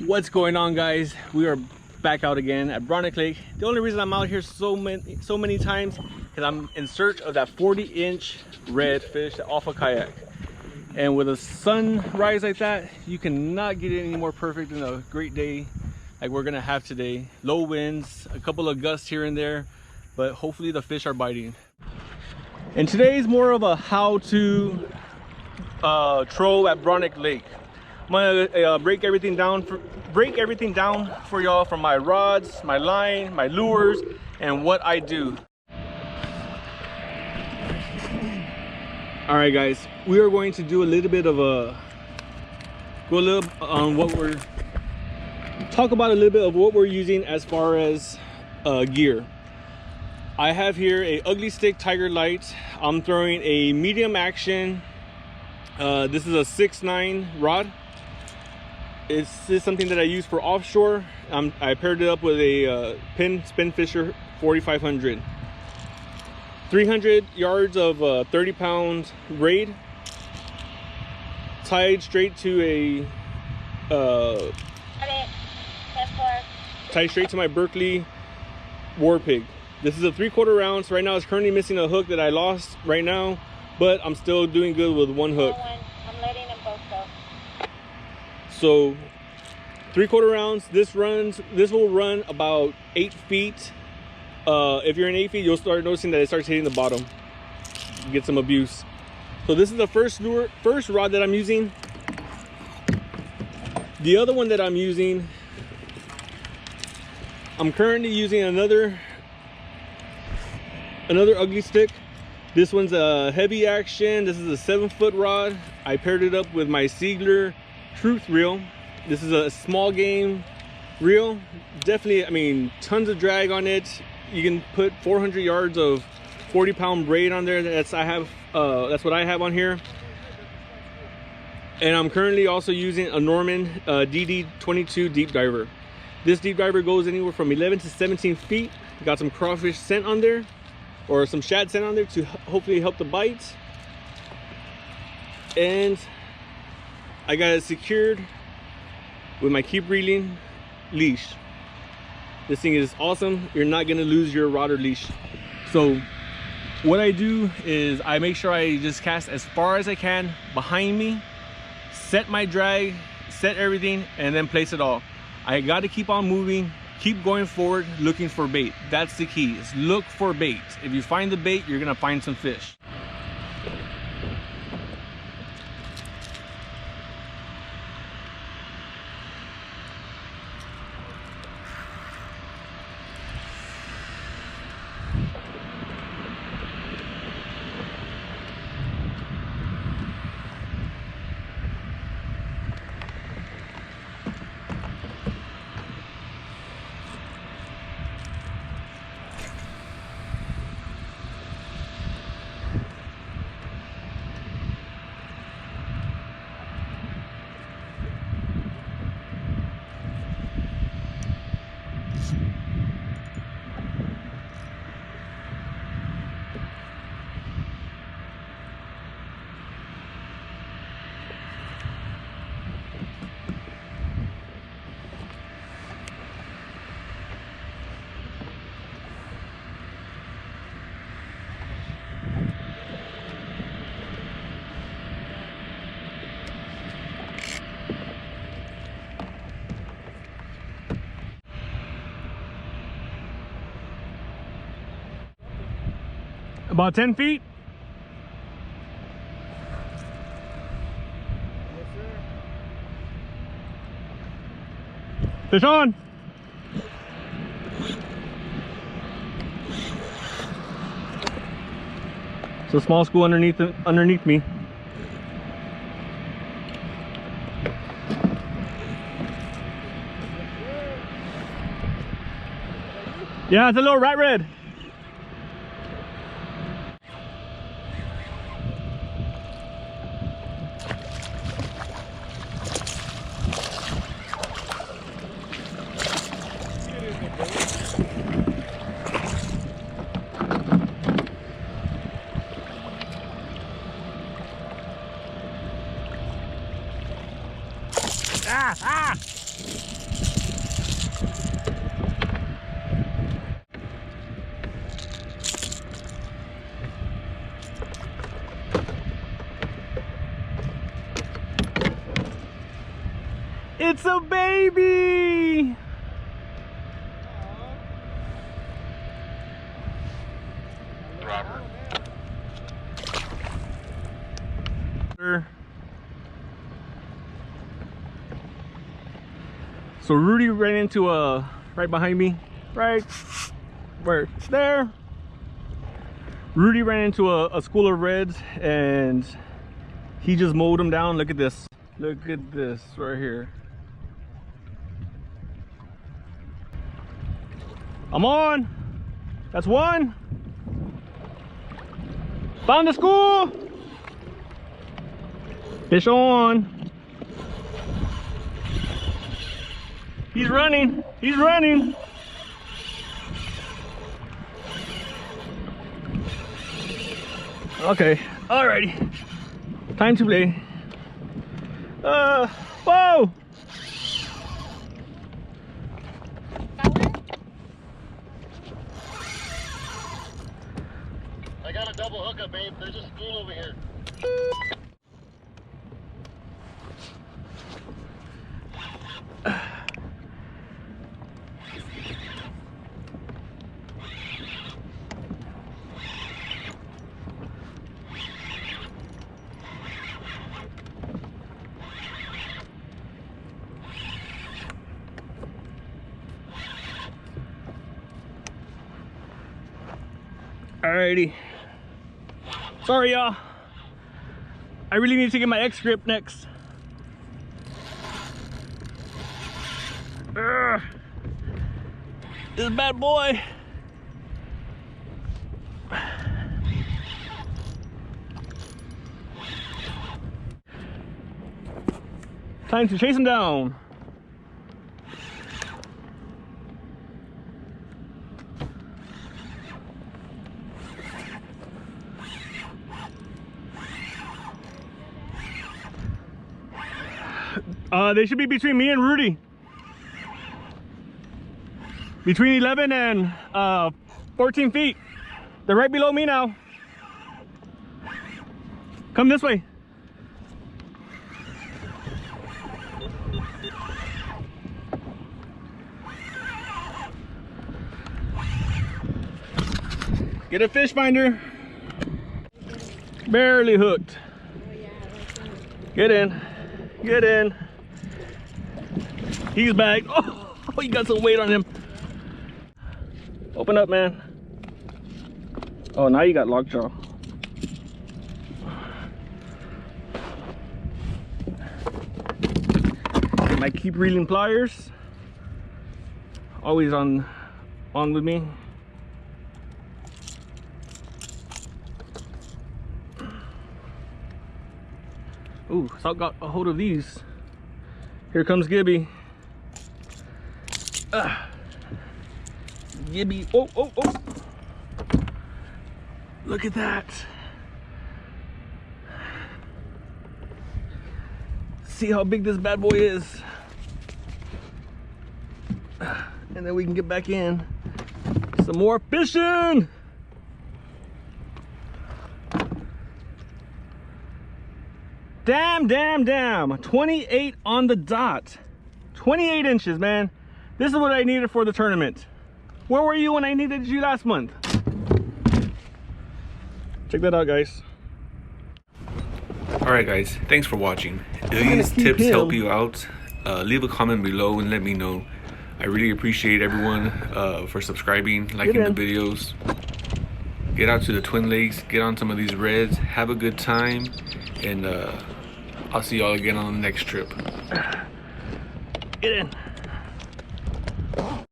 What's going on, guys? We are back out again at Braunig Lake. The only reason I'm out here so many times because I'm in search of that 40-inch redfish off a kayak. And with a sunrise like that, you cannot get it any more perfect than a great day like we're gonna have today. Low winds, a couple of gusts here and there, but hopefully the fish are biting. And today's more of a how-to troll at Braunig Lake. I'm gonna break everything down for y'all, from my rods, my line, my lures, and what I do. All right, guys, we are going to do a little bit of talk about a little bit of what we're using as far as gear. I have here a Ugly Stick Tiger Light. I'm throwing a medium action. This is a 6'9" rod. This is something that I use for offshore. I paired it up with a Penn Spinfisher 4500. 300 yards of 30-pound braid, tied straight to my Berkeley War Pig. This is a 3/4 ounce. Right now it's currently missing a hook that I lost right now, but I'm still doing good with one hook. I'm letting them both go. So 3/4 ounce. This will run about 8 feet. If you're in 8 feet, you'll start noticing that it starts hitting the bottom. You get some abuse. So this is the first rod that I'm using. The other one that I'm using, I'm currently using another Ugly Stick. This one's a heavy action. This is a 7-foot rod. I paired it up with my Siegler Truth Reel. This is a small game reel. Definitely, I mean, tons of drag on it. You can put 400 yards of 40-pound braid on there. That's what I have on here. And I'm currently also using a Norman DD22 deep diver. This deep diver goes anywhere from 11 to 17 feet. Got some crawfish scent on there, or some shad scent on there to hopefully help the bite. And I got it secured with my keep reeling leash. This thing is awesome. You're not gonna lose your rod or leash. So what I do is I make sure I just cast as far as I can behind me, set my drag, set everything, and then place it all. I got to keep on moving, keep going forward, looking for bait. That's the key, is look for bait. If you find the bait, you're gonna find some fish. About 10 feet? Yes, sir. Fish on! It's a small school underneath me. Yeah, it's a little rat red. Ah! It's a baby! Robert. So Rudy ran into right behind me, right where there. Rudy ran into a school of reds and he just mowed them down. Look at this. Look at this right here. I'm on. That's one. Found the school. Fish on. He's running. He's running. Okay. Alrighty. Time to play. Whoa. I got a double hookup, babe. There's a school over here. Alrighty. Sorry, y'all. I really need to get my X grip next. Ugh. This bad boy. Time to chase him down. They should be between me and Rudy. Between 11 and 14 feet. They're right below me now. Come this way. Get a fish finder. Barely hooked. Get in. Get in. He's back. Oh, he got some weight on him. Open up, man. Oh, now you got lockjaw. I keep reeling pliers. Always on with me. Ooh, Salt got a hold of these. Here comes Gibby. Gibby. Oh, oh, oh. Look at that. See how big this bad boy is. And then we can get back in. Some more fishing. Damn, damn, damn. 28 on the dot. 28 inches, man. This is what I needed for the tournament. Where were you when I needed you last month? Check that out, guys. Alright guys, thanks for watching. If these tips help you out, leave a comment below and let me know. I really appreciate everyone for subscribing, liking the videos. Get out to the Twin Lakes, get on some of these reds, have a good time, and I'll see y'all again on the next trip. Get in.